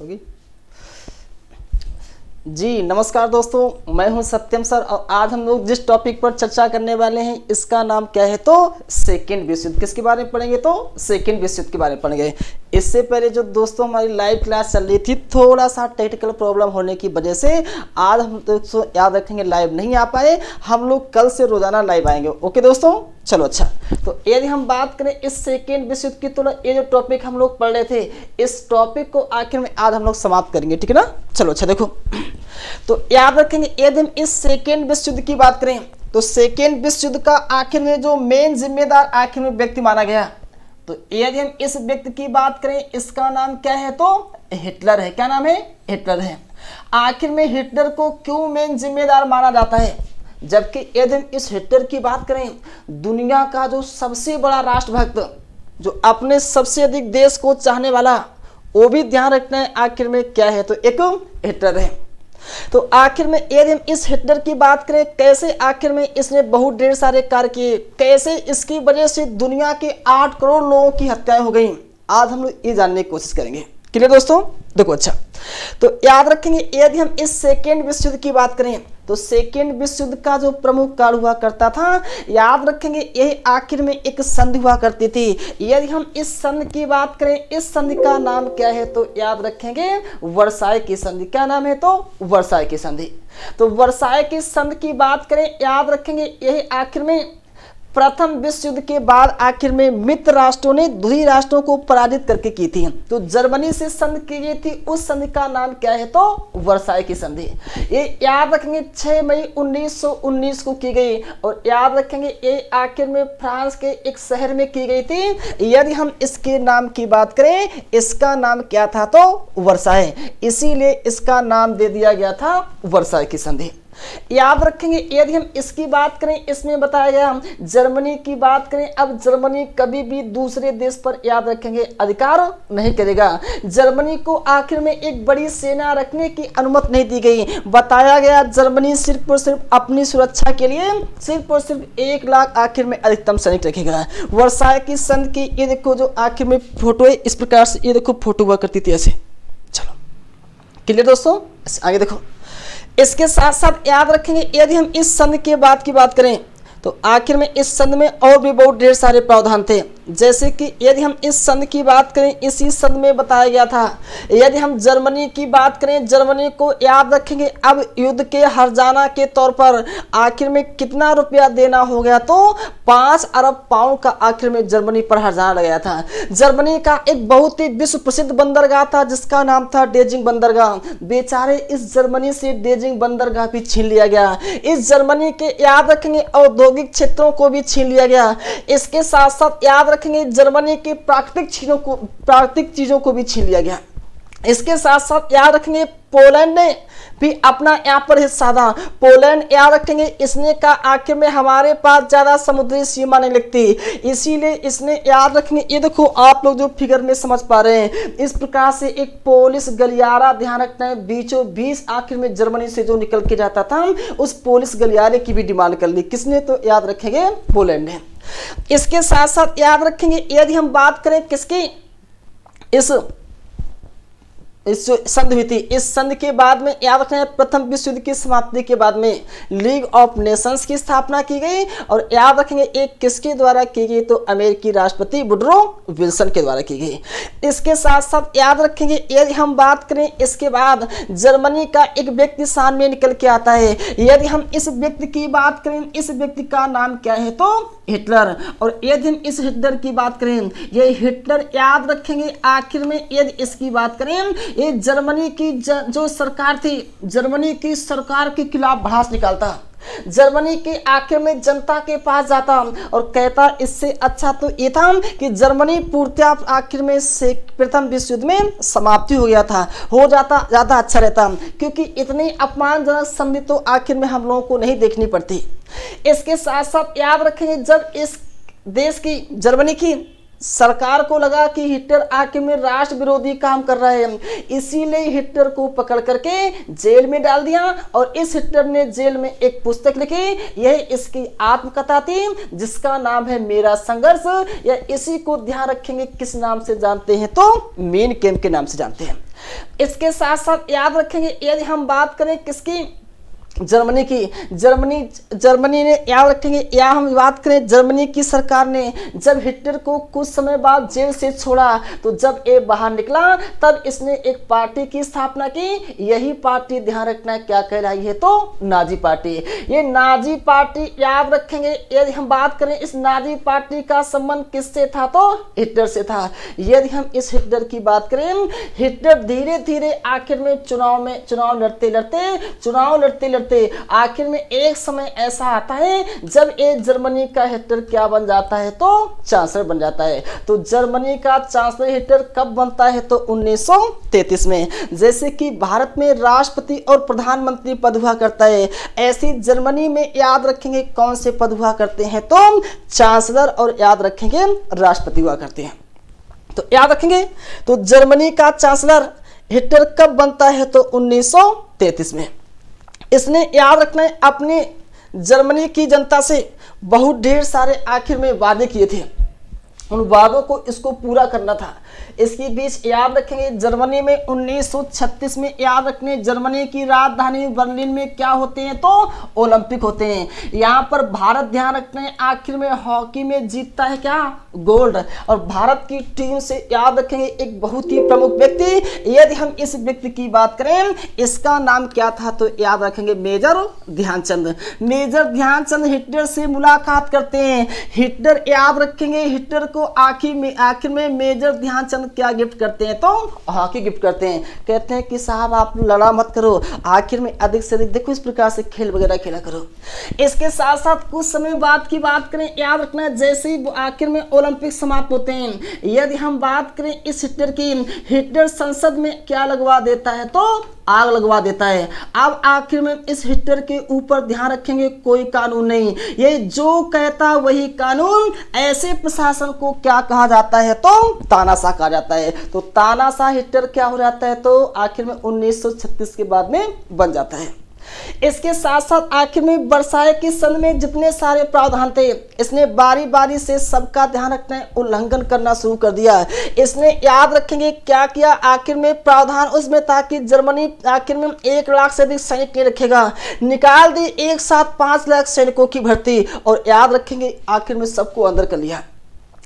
होगी। जी नमस्कार दोस्तों, मैं हूं सत्यम सर और आज हम लोग जिस टॉपिक पर चर्चा करने वाले हैं इसका नाम क्या है तो सेकेंड विश्व युद्ध। किसके बारे में पढ़ेंगे तो सेकेंड विश्व युद्ध के बारे में पढ़ेंगे। इससे पहले जो दोस्तों हमारी लाइव क्लास चल रही थी, थोड़ा सा टेक्निकल प्रॉब्लम होने की वजह से आज हम दोस्तों याद रखेंगे लाइव नहीं आ पाए। हम लोग कल से रोजाना लाइव आएंगे। ओके दोस्तों, चलो अच्छा। तो यदि हम बात करें इस सेकेंड विश्व युद्ध की, तो ये जो टॉपिक हम लोग पढ़ रहे थे इस टॉपिक को आखिर में आज हम लोग समाप्त करेंगे, ठीक है ना। चलो अच्छा देखो, तो याद रखेंगे यदि हम इस सेकेंड विश्व युद्ध की बात करें तो सेकेंड विश्व युद्ध का आखिर में जो मेन जिम्मेदार आखिर में व्यक्ति माना गया, तो यदि हम इस व्यक्ति की बात करें इसका नाम क्या है तो हिटलर है। क्या नाम है? हिटलर है। आखिर में हिटलर को क्यों मेन जिम्मेदार माना जाता है, जबकि यदि हम इस हिटलर की बात करें दुनिया का जो सबसे बड़ा राष्ट्रभक्त, जो अपने सबसे अधिक देश को चाहने वाला, वो भी ध्यान रखना है आखिर में क्या है तो एक हिटलर है। तो आखिर में यदि हम इस हिटलर की बात करें, कैसे आखिर में इसने बहुत ढेर सारे कार्य किए, कैसे इसकी वजह से दुनिया के 8 करोड़ लोगों की हत्याएं हो गई, आज हम लोग ये जानने की कोशिश करेंगे। क्लियर दोस्तों? देखो अच्छा, तो याद रखेंगे यदि हम इस सेकेंड विश्व युद्ध की बात करें तो सेकेंड विश्व युद्ध का जो प्रमुख कार्य हुआ करता था, याद रखेंगे यही आखिर में एक संधि हुआ करती थी। यदि हम इस संधि की बात करें, इस संधि का नाम क्या है तो याद रखेंगे वर्साय की संधि। क्या नाम है तो वर्साय की संधि। तो वर्साय की संधि की बात करें, याद रखेंगे यही आखिर में प्रथम विश्व युद्ध के बाद आखिर में मित्र राष्ट्रों ने दूसरी राष्ट्रों को पराजित करके की थी। तो जर्मनी से संधि की गई थी, उस संधि का नाम क्या है तो वर्साय की संधि। ये याद रखेंगे 6 मई 1919 को की गई और याद रखेंगे ये आखिर में फ्रांस के एक शहर में की गई थी। यदि हम इसके नाम की बात करें, इसका नाम क्या था तो वर्साय, इसीलिए इसका नाम दे दिया गया था वर्साय की संधि। याद रखेंगे यदि हम इसकी बात करें, इसमें बताया गया जर्मनी की बात करें, अब जर्मनी कभी भी दूसरे देश पर याद रखेंगे अधिकार नहीं करेगा। जर्मनी को आखिर में एक बड़ी सेना रखने की अनुमति नहीं दी गई। बताया गया जर्मनी सिर्फ और सिर्फ अपनी सुरक्षा के लिए सिर्फ और सिर्फ 1 लाख आखिर में अधिकतम सैनिक रखेगा। वर्साय की संधि की ये देखो जो आखिर में फोटो है, इस प्रकार से ये देखो फोटो हुआ करती थी ऐसे। चलो क्लियर दोस्तों, आगे देखो। इसके साथ साथ याद रखेंगे यदि हम इस संधि के बाद की बात करें तो आखिर में इस संधि में और भी बहुत ढेर सारे प्रावधान थे। जैसे कि यदि हम इस संधि की बात करें, इसी संधि में बताया गया था यदि हम जर्मनी की बात करें, जर्मनी को याद रखेंगे अब युद्ध के हर्जाना के तौर पर आखिर में कितना रुपया देना हो गया तो 5 अरब पाउंड का आखिर में जर्मनी पर हर्जाना लगाया था। जर्मनी का एक बहुत ही विश्व प्रसिद्ध बंदरगाह था जिसका नाम था डेजिंग बंदरगाह। बेचारे इस जर्मनी से डेजिंग बंदरगाह भी छीन लिया गया। इस जर्मनी के याद रखेंगे औद्योगिक क्षेत्रों को भी छीन लिया गया। इसके साथ साथ याद रखेंगे जर्मनी के प्राकृतिक चीजों को भी छीन लिया गया। इसके साथ साथ याद रखेंगे पोलैंड ने भी अपना यहाँ पर हिस्सा था। पोलैंड याद रखेंगे इसने का आखिर में हमारे पास ज्यादा समुद्री सीमा नहीं लगती, इसीलिए इसने याद रखेंगे ये देखो आप लोग जो फिगर में समझ पा रहे हैं, इस प्रकार से एक पोलिस गलियारा ध्यान रखना है बीचों बीच आखिर में जर्मनी से जो निकल के जाता था, उस पोलिस गलियारे की भी डिमांड कर ली। किसने तो याद रखेंगे पोलैंड ने। इसके साथ साथ याद रखेंगे यदि हम बात करें किसकी, इस जो संधि हुई थी, इस संधि के बाद में याद रखना है प्रथम विश्व युद्ध की समाप्ति के बाद में लीग ऑफ नेशंस की स्थापना की गई और याद रखेंगे एक किसके द्वारा की गई तो अमेरिकी राष्ट्रपति वुडरो विल्सन के द्वारा की गई। इसके साथ साथ याद रखेंगे यदि हम बात करें इसके बाद जर्मनी का एक व्यक्ति सामने निकल के आता है। यदि हम इस व्यक्ति की बात करें, इस व्यक्ति का नाम क्या है तो हिटलर। और यदि हम इस हिटलर की बात करें, ये हिटलर याद रखेंगे आखिर में यदि इसकी बात करें, ये जर्मनी की जो सरकार थी, जर्मनी की सरकार के खिलाफ भड़ास निकालता, जर्मनी के आखिर में जनता के पास जाता और कहता इससे अच्छा तो ये था कि जर्मनी पूर्णतः आखिर में से प्रथम विश्व युद्ध में समाप्ति हो गया था, हो जाता ज़्यादा अच्छा रहता, क्योंकि इतनी अपमानजनक संधि तो आखिर में हम लोगों को नहीं देखनी पड़ती। इसके साथ साथ याद रखेंगे जब इस देश की जर्मनी की सरकार को लगा कि हिटलर आखिर में राष्ट्र विरोधी काम कर रहा है, इसीलिए हिटलर को पकड़ करके जेल में डाल दिया। और इस हिटलर ने जेल में एक पुस्तक लिखी, यह इसकी आत्मकथा थी जिसका नाम है मेरा संघर्ष। या इसी को ध्यान रखेंगे किस नाम से जानते हैं तो मेन कैंप के नाम से जानते हैं। इसके साथ साथ याद रखेंगे यदि हम बात करें किसकी, जर्मनी की, जर्मनी ने याद रखेंगे, या हम बात करें जर्मनी की सरकार ने जब हिटलर को कुछ समय बाद जेल से छोड़ा तो जब ये बाहर निकला तब इसने एक पार्टी की स्थापना की। यही पार्टी ध्यान रखना क्या कहलाई है तो नाजी पार्टी। ये नाजी पार्टी याद रखेंगे यदि हम बात करें इस नाजी पार्टी का संबंध किससे था तो हिटलर से था। यदि हम इस हिटलर की बात करें, हिटलर धीरे धीरे आखिर में चुनाव लड़ते आखिर में एक समय ऐसा आता है जब ये जर्मनी का हिटलर क्या बन जाता है तो चांसलर बन जाता है। तो जर्मनी का चांसलर हिटलर कब बनता है तो 1933 में। जैसे कि भारत में राष्ट्रपति और प्रधानमंत्री पद हुआ करता है, ऐसी जर्मनी में याद रखेंगे कौन से पद हुआ करते हैं तो चांसलर और याद रखेंगे राष्ट्रपति हुआ करते हैं। तो याद रखेंगे तो जर्मनी का चांसलर हिटलर कब बनता है तो 1933 में। इसने याद रखना है अपने जर्मनी की जनता से बहुत ढेर सारे आखिर में वादे किए थे, उन वादों को इसको पूरा करना था। इसके बीच याद रखेंगे जर्मनी में 1936 में याद रखने जर्मनी की राजधानी बर्लिन में क्या होते हैं तो ओलंपिक होते हैं। यहाँ पर भारत ध्यान रखने आखिर में हॉकी में जीतता है क्या गोल्ड। और भारत की टीम से याद रखेंगे एक बहुत ही प्रमुख व्यक्ति, यदि हम इस व्यक्ति की बात करें इसका नाम क्या था तो याद रखेंगे major Dhyanchand. Major Dhyanchand Hitler से मुलाकात करते हैं। हिटलर याद रखेंगे हिटलर को आखिर में मेजर ध्यानचंद क्या गिफ्ट करते हैं तो हॉकी गिफ्ट करते हैं। कहते हैं कि साहब आप लड़ा मत करो, आखिर में अधिक से अधिक देखो इस प्रकार से खेल वगैरह खेला करो। इसके साथ साथ कुछ समय बाद की बात करें, याद रखना जैसे ही आखिर में ओलंपिक समाप्त होते हैं, यदि हम बात करें इस हिटलर की, हिटलर संसद में क्या लगवा देता है तो आग लगवा देता है। अब आखिर में इस हिटलर के ऊपर ध्यान रखेंगे कोई कानून नहीं, ये जो कहता वही कानून। ऐसे प्रशासन को क्या कहा जाता है तो तानाशाह कहा जाता है। तो तानाशाह हिटलर क्या हो जाता है तो आखिर में 1936 के बाद में बन जाता है। इसके साथ साथ आखिर में वर्साय की संधि में जितने सारे प्रावधान थे इसने बारी बारी से सबका ध्यान रखना उल्लंघन करना शुरू कर दिया। इसने याद रखेंगे क्या किया, आखिर में प्रावधान उसमें था कि जर्मनी आखिर में 1 लाख से अधिक सैनिक नहीं रखेगा, निकाल दी एक साथ 5 लाख सैनिकों की भर्ती। और याद रखेंगे आखिर में सबको अंदर कर लिया।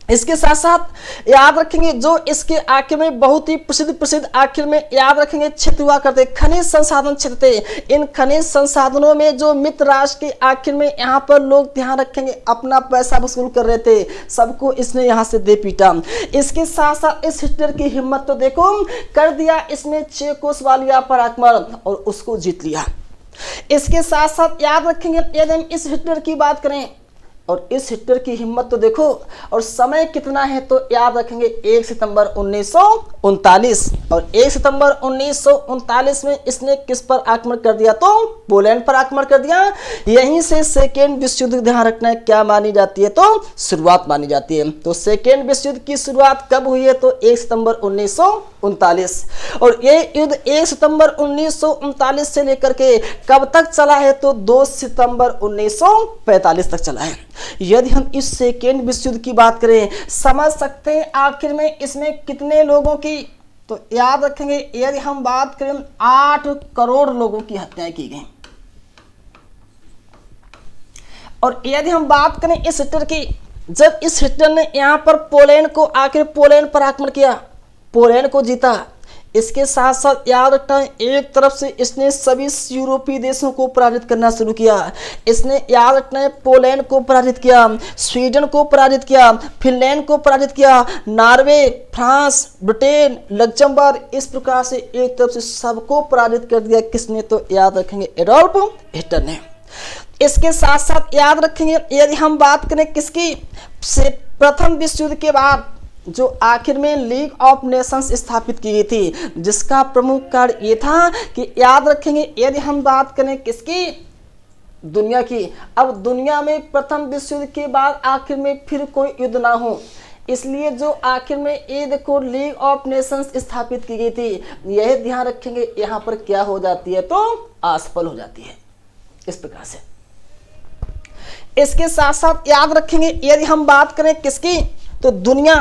इसके साथ साथ याद रखेंगे जो इसके आखिर में बहुत ही प्रसिद्ध आखिर में याद रखेंगे क्षेत्र हुआ करते, खनिज संसाधन क्षेत्र थे। इन खनिज संसाधनों में जो मित्र राष्ट्र के आखिर में यहाँ पर लोग ध्यान रखेंगे अपना पैसा वसूल कर रहे थे, सबको इसने यहाँ से दे पीटा। इसके साथ साथ इस हिटलर की हिम्मत तो देखो, कर दिया इसने चेकोस्लोवाकिया पर आक्रमण और उसको जीत लिया। इसके साथ साथ याद रखेंगे यदि हम इस हिटलर की बात करें और इस हिटलर की हिम्मत तो देखो, और समय कितना है तो याद रखेंगे 1 सितंबर 1939। और 1 सितंबर 1939 में इसने किस पर आक्रमण कर दिया तो पोलैंड पर आक्रमण कर दिया। यहीं से सेकेंड विश्व युद्ध ध्यान रखना है क्या मानी जाती है तो शुरुआत मानी जाती है। तो सेकेंड विश्व युद्ध की शुरुआत कब हुई है तो 1 सितंबर 1939। और ये युद्ध 1 सितंबर 1939 से लेकर के कब तक चला है तो 2 सितंबर 1945 तक चला है। यदि हम इस सेकेंड विश्व युद्ध की बात करें समझ सकते हैं आखिर में इसमें कितने लोगों की, तो याद रखेंगे यदि हम बात करें 8 करोड़ लोगों की हत्याएं की गई। और यदि हम बात करें इस हिटलर की, जब इस हिटलर ने यहां पर पोलैंड को आखिर पोलैंड पर आक्रमण किया, पोलैंड को जीता। इसके साथ साथ याद रखना है एक तरफ से इसने सभी यूरोपीय देशों को पराजित करना शुरू किया। इसने याद रखना है पोलैंड को पराजित किया, स्वीडन को पराजित किया, फिनलैंड को पराजित किया, नॉर्वे, फ्रांस, ब्रिटेन, लग्जमबर्ग, इस प्रकार से एक तरफ से सबको पराजित कर दिया। किसने तो याद रखेंगे एडोल्फ हिटलर ने। इसके साथ साथ याद रखेंगे यदि हम बात करें किसकी, से प्रथम विश्व युद्ध के बाद जो आखिर में लीग ऑफ नेशंस स्थापित की गई थी, जिसका प्रमुख कार्य ये था कि याद रखेंगे यदि हम बात करें किसकी, दुनिया की। अब दुनिया में प्रथम विश्व युद्ध के बाद आखिर में फिर कोई युद्ध ना हो, इसलिए जो आखिर में ये देखो लीग ऑफ नेशंस स्थापित की गई थी, यह ध्यान रखेंगे यहाँ पर क्या हो जाती है तो असफल हो जाती है इस प्रकार से। इसके साथ साथ याद रखेंगे यदि हम बात करें किसकी तो दुनिया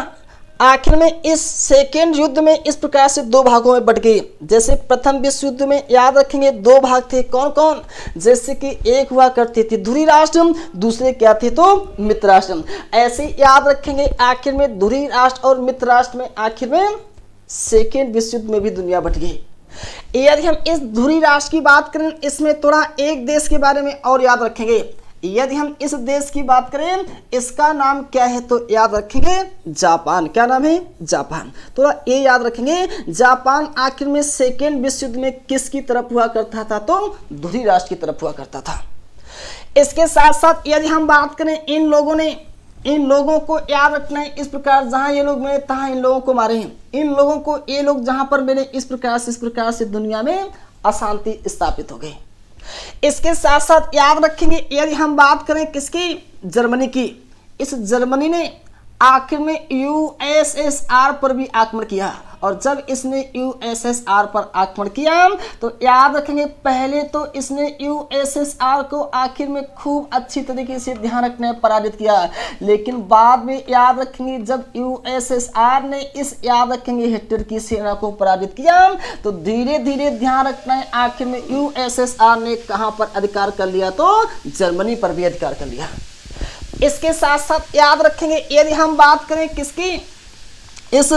आखिर में इस सेकेंड युद्ध में इस प्रकार से दो भागों में बट गई। जैसे प्रथम विश्व युद्ध में याद रखेंगे दो भाग थे, कौन कौन, जैसे कि एक हुआ करती थी ध्रुवीय राष्ट्र, दूसरे क्या थे तो मित्र राष्ट्र। ऐसे याद रखेंगे आखिर में ध्रुवीय राष्ट्र और मित्र राष्ट्र में आखिर में सेकेंड विश्व युद्ध में भी दुनिया बट गई। यदि हम इस ध्रुवीय राष्ट्र की बात करें, इसमें थोड़ा एक देश के बारे में और याद रखेंगे। यदि हम इस देश की बात करें, इसका नाम क्या है तो याद रखेंगे जापान। क्या नाम है, जापान। थोड़ा ये याद रखेंगे, जापान आखिर में सेकेंड विश्व युद्ध में किसकी तरफ हुआ करता था तो ध्रुवीय राष्ट्र की तरफ हुआ करता था। इसके साथ साथ यदि हम बात करें, इन लोगों को याद रखना है इस प्रकार, जहां ये लोग मिले तहां इन लोगों को मारे हैं। इन लोगों को ये लोग जहां पर मिले इस प्रकार से दुनिया में अशांति स्थापित हो गई। इसके साथ साथ याद रखेंगे यदि हम बात करें किसकी, जर्मनी की, इस जर्मनी ने आखिर में यूएसएसआर पर भी आक्रमण किया। और जब इसने यूएसएसआर पर आक्रमण किया तो याद रखेंगे पहले तो इसने यूएसएसआर को आखिर में खूब अच्छी तरीके से ध्यान रखने पराजित किया, लेकिन बाद में याद रखेंगे जब यूएसएसआर ने इस याद रखेंगे हिटलर की सेना को पराजित किया तो धीरे धीरे ध्यान रखना है आखिर में यूएसएसआर ने कहां पर अधिकार कर लिया तो जर्मनी पर भी अधिकार कर लिया। इसके साथ साथ याद रखेंगे यदि हम बात करें किसकी, इस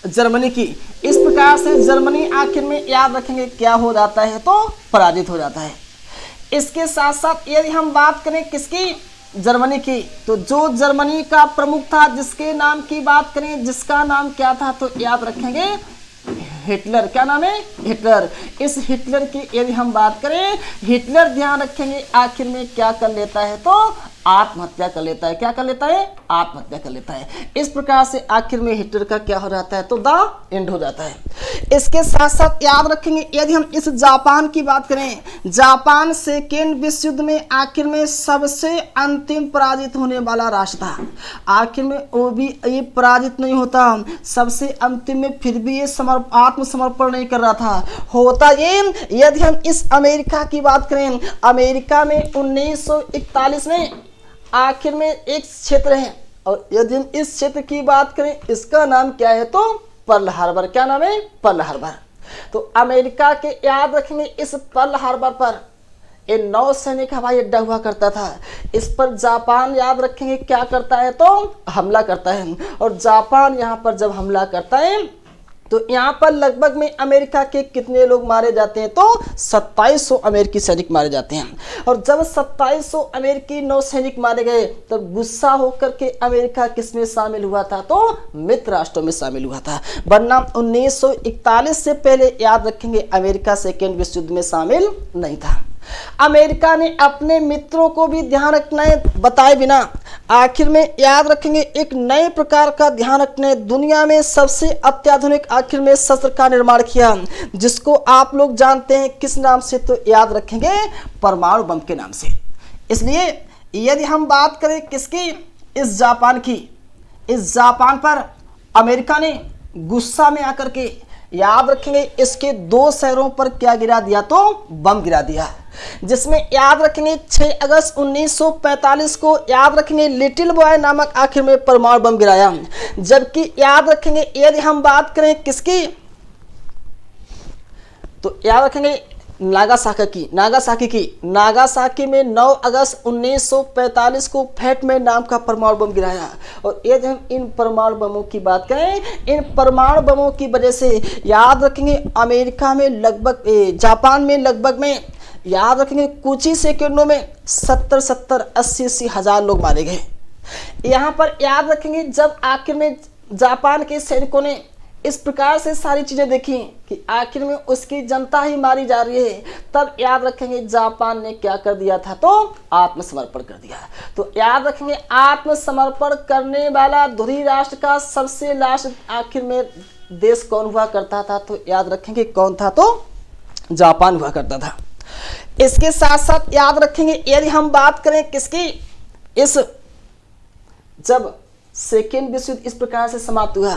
जर्मनी की, इस प्रकार से जर्मनी आखिर में याद रखेंगे क्या हो जाता है तो पराजित हो जाता है। इसके साथ साथ यदि हम बात करें किसकी, जर्मनी की, तो जो जर्मनी का प्रमुख था जिसके नाम की बात करें, जिसका नाम क्या था तो याद रखेंगे हिटलर। क्या नाम है, हिटलर। इस हिटलर की यदि हम बात करें, हिटलर ध्यान रखेंगे आखिर में क्या कर लेता है तो आत्महत्या कर लेता है। क्या कर लेता है, आत्महत्या कर लेता है। इस प्रकार से आखिर में हिटलर का क्या हो जाता है तो द एंड हो जाता है। इसके साथ साथ याद रखेंगे यदि हम इस जापान की बात करें, जापान सेकेंड विश्व युद्ध में आखिर में सबसे अंतिम पराजित होने वाला राष्ट्र था। आखिर में वो भी ये पराजित नहीं होता, सबसे अंतिम में फिर भी ये आत्मसमर्पण नहीं कर रहा था। होता ये यदि हम इस अमेरिका की बात करें, अमेरिका में 1941 में आखिर में एक क्षेत्र है, और यदि हम इस क्षेत्र की बात करें इसका नाम क्या है तो पर्ल हार्बर। क्या नाम है, पर्ल हार्बर। तो अमेरिका के याद रखेंगे इस पर्ल हार्बर पर एक नौसैनिक हवाई अड्डा हुआ करता था। इस पर जापान याद रखेंगे क्या करता है तो हमला करता है। और जापान यहाँ पर जब हमला करता है तो यहाँ पर लगभग में अमेरिका के कितने लोग मारे जाते हैं तो 2700 अमेरिकी सैनिक मारे जाते हैं। और जब 2700 अमेरिकी नौसैनिक मारे गए तब गुस्सा होकर के अमेरिका किसमें शामिल हुआ था तो मित्र राष्ट्रों में शामिल हुआ था। वरना 1941 से पहले याद रखेंगे अमेरिका सेकेंड विश्व युद्ध में शामिल नहीं था। अमेरिका ने अपने मित्रों को भी ध्यान रखना है बताए बिना आखिर में याद रखेंगे एक नए प्रकार का ध्यान रखने, दुनिया में सबसे अत्याधुनिक आखिर में शस्त्र का निर्माण किया, जिसको आप लोग जानते हैं किस नाम से तो याद रखेंगे परमाणु बम के नाम से। इसलिए यदि हम बात करें किसकी, इस जापान की, इस जापान पर अमेरिका ने गुस्सा में आकर के याद रखेंगे इसके 2 शहरों पर क्या गिरा दिया तो बम गिरा दिया, जिसमें याद रखेंगे 6 अगस्त 1945 को याद रखेंगे लिटिल बॉय नामक आखिर में परमाणु बम गिराया। जबकि याद रखेंगे यदि हम बात करें किसकी तो याद रखेंगे नागासाकी में 9 अगस्त 1945 को फैटमैन नाम का परमाणु बम गिराया। और यदि हम इन परमाणु बमों की बात करें, इन परमाणु बमों की वजह से याद रखेंगे अमेरिका में लगभग जापान में लगभग में याद रखेंगे कुछ ही सेकंडों में 70-80 हजार लोग मारे गए। यहाँ पर याद रखेंगे जब आखिर में जापान के सैनिकों ने इस प्रकार से सारी चीजें देखी कि आखिर में उसकी जनता ही मारी जा रही है, तब याद रखेंगे जापान ने क्या कर दिया था तो आत्मसमर्पण कर दिया। तो याद रखेंगे आत्मसमर्पण करने वाला ध्रुवीय राष्ट्र का सबसे लास्ट आखिर में देश कौन हुआ करता था तो याद रखेंगे कौन था तो जापान हुआ करता था। इसके साथ साथ याद रखेंगे यदि हम बात करें किसकी, इस जब सेकेंड विश्व युद्ध इस प्रकार से समाप्त हुआ।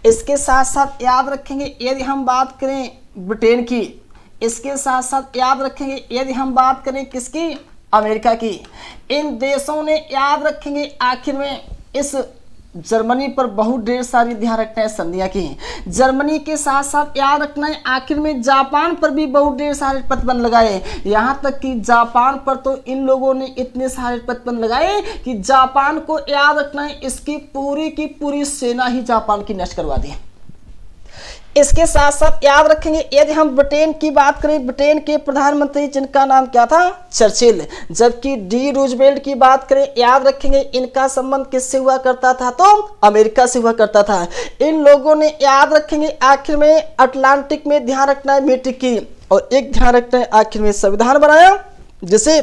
इसके साथ साथ याद रखेंगे यदि हम बात करें ब्रिटेन की, इसके साथ साथ याद रखेंगे यदि हम बात करें किसकी, अमेरिका की, इन देशों ने याद रखेंगे आखिर में इस जर्मनी पर बहुत ढेर सारी ध्यान रखना है संधियां की। जर्मनी के साथ साथ याद रखना है आखिर में जापान पर भी बहुत ढेर सारे प्रतिबंध लगाए। यहां तक कि जापान पर तो इन लोगों ने इतने सारे प्रतिबंध लगाए कि जापान को याद रखना है इसकी पूरी सेना ही जापान की नष्ट करवा दी। इसके साथ साथ याद रखेंगे यदि हम ब्रिटेन की बात करें, ब्रिटेन के प्रधानमंत्री जिनका नाम क्या था, चर्चिल। जबकि डी रूजवेल्ट की बात करें, याद रखेंगे इनका संबंध किससे हुआ करता था, तो अमेरिका से हुआ करता था। इन लोगों ने याद रखेंगे आखिर में अटलांटिक में ध्यान रखना है मीटिंग की, और एक ध्यान रखना है आखिर में संविधान बनाया जिसे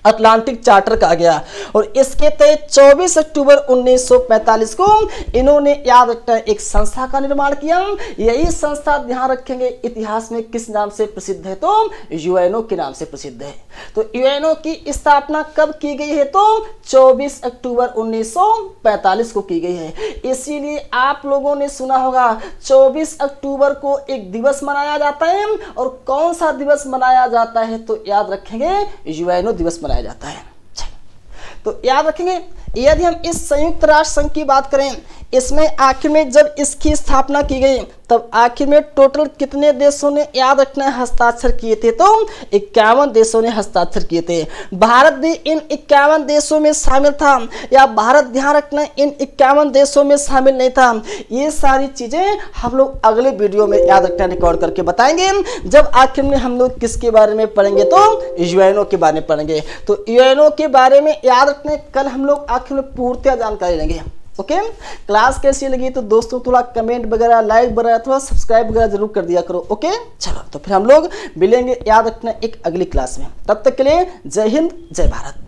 अटलांटिक चार्टर कहा गया। और इसके तहत 24 अक्टूबर 1945 को इन्होंने याद रखना है एक संस्था का निर्माण किया। यही संस्था ध्यान रखेंगे इतिहास में किस नाम से प्रसिद्ध है, तो यूएनओ के नाम से प्रसिद्ध है। तो यूएनओ की स्थापना कब की गई है, तो 24 अक्टूबर 1945 को की गई है। इसीलिए आप लोगों ने सुना होगा 24 अक्टूबर को एक दिवस मनाया जाता है, और कौन सा दिवस मनाया जाता है, तो याद रखेंगे यूएनओ दिवस मनाया जाता है। तो याद रखेंगे यदि हम इस संयुक्त राष्ट्र संघ की बात करें, इसमें आखिर में जब इसकी स्थापना की गई तब आखिर में टोटल कितने देशों ने याद रखना है हस्ताक्षर किए थे, तो 51 देशों ने हस्ताक्षर किए थे। भारत भी इन 51 देशों में शामिल था, या भारत ध्यान रखना इन 51 देशों में शामिल नहीं था। ये सारी चीजें हम लोग अगले वीडियो में याद रखना रिकॉर्ड करके बताएंगे, जब आखिर में हम लोग किसके बारे में पढ़ेंगे, तो यूएनओ के बारे में पढ़ेंगे। तो यूएनओ के बारे में याद रखने कल हम लोग आखिर में पूर्णतः जानकारी लेंगे। ओके, क्लास कैसी लगी तो दोस्तों थोड़ा कमेंट वगैरह, लाइक वगैरह, थोड़ा सब्सक्राइब वगैरह जरूर कर दिया करो। ओके, चलो तो फिर हम लोग मिलेंगे याद रखना एक अगली क्लास में। तब तक के लिए जय हिंद, जय भारत।